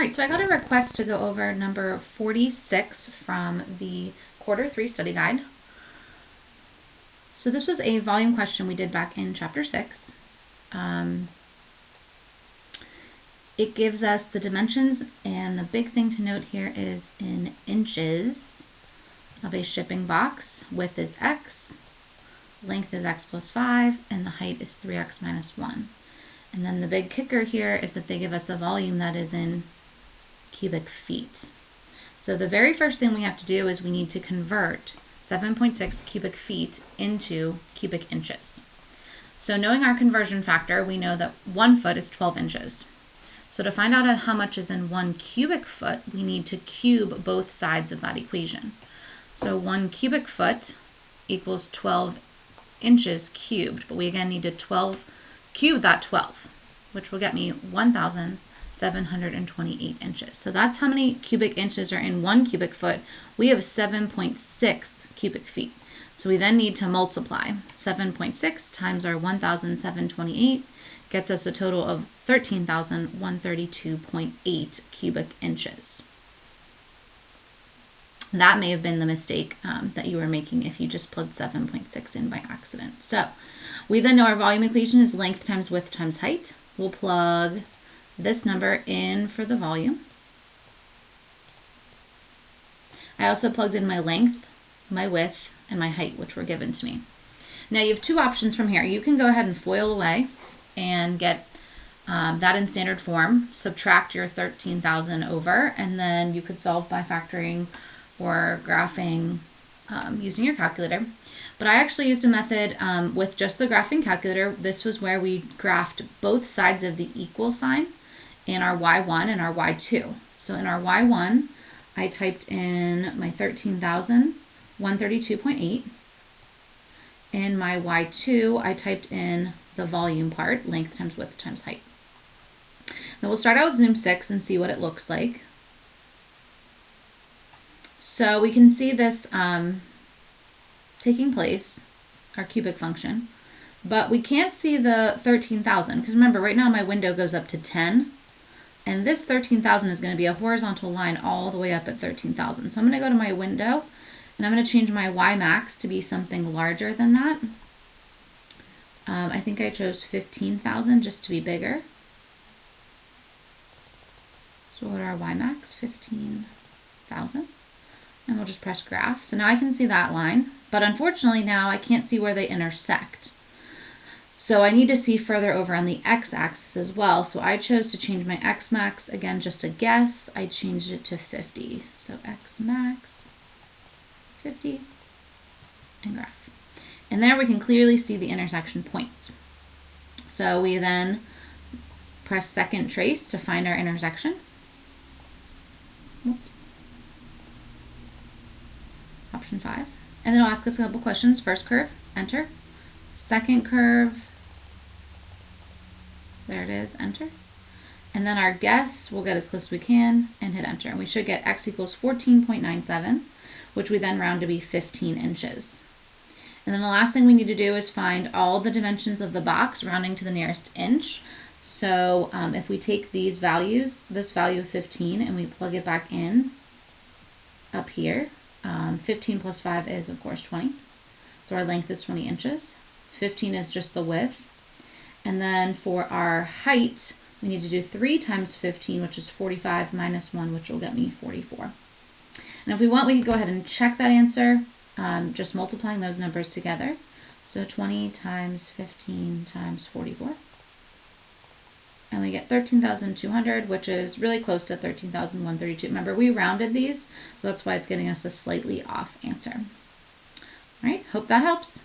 right, so I got a request to go over number 46 from the Q3 study guide. So this was a volume question we did back in chapter 6. It gives us the dimensions, and the big thing to note here is in inches of a shipping box. Width is x, length is x plus 5, and the height is 3x minus 1. And then the big kicker here is that they give us a volume that is in cubic feet. So the very first thing we have to do is we need to convert 7.6 cubic feet into cubic inches. So knowing our conversion factor, we know that 1 foot is 12 inches. So to find out how much is in 1 cubic foot, we need to cube both sides of that equation. So 1 cubic foot equals 12 inches cubed, but we again need to cube that 12, which will get me 1,728 inches. So that's how many cubic inches are in 1 cubic foot. We have 7.6 cubic feet. So we then need to multiply. 7.6 times our 1,728 gets us a total of 13,132.8 cubic inches. That may have been the mistake that you were making if you just plugged 7.6 in by accident. So we then know our volume equation is length times width times height. We'll plug this number in for the volume. I also plugged in my length, my width, and my height, which were given to me. Now you have two options from here. You can go ahead and FOIL away and get that in standard form, subtract your 13,000 over, and then you could solve by factoring or graphing using your calculator. But I actually used a method with just the graphing calculator. This was where we graphed both sides of the equal sign in our y1 and our y2. So in our y1, I typed in my 13,132.8. In my y2, I typed in the volume part, length times width times height. Now we'll start out with Zoom 6 and see what it looks like. So we can see this taking place, our cubic function, but we can't see the 13,000 because remember right now my window goes up to 10, and this 13,000 is going to be a horizontal line all the way up at 13,000. So I'm going to go to my window and I'm going to change my Y max to be something larger than that. I think I chose 15,000 just to be bigger. So what are our Y max? 15,000. And we'll just press graph. So now I can see that line, but unfortunately now I can't see where they intersect. So I need to see further over on the x-axis as well. So I chose to change my x max, again just a guess, I changed it to 50. So x max, 50, and graph. And there we can clearly see the intersection points. So we then press second trace to find our intersection. Oops. Option 5. And then it'll ask us a couple questions. First curve, enter. Second curve, there it is, enter. And then our guess, we'll get as close as we can and hit enter. And we should get x equals 14.97, which we then round to be 15 inches. And then the last thing we need to do is find all the dimensions of the box, rounding to the nearest inch. So if we take these values, this value of 15, and we plug it back in up here, 15 plus 5 is, of course, 20. So our length is 20 inches. 15 is just the width. And then for our height, we need to do 3 times 15, which is 45, minus 1, which will get me 44. And if we want, we can go ahead and check that answer, just multiplying those numbers together. So 20 times 15 times 44. And we get 13,200, which is really close to 13,132. Remember, we rounded these, so that's why it's getting us a slightly off answer. All right, hope that helps.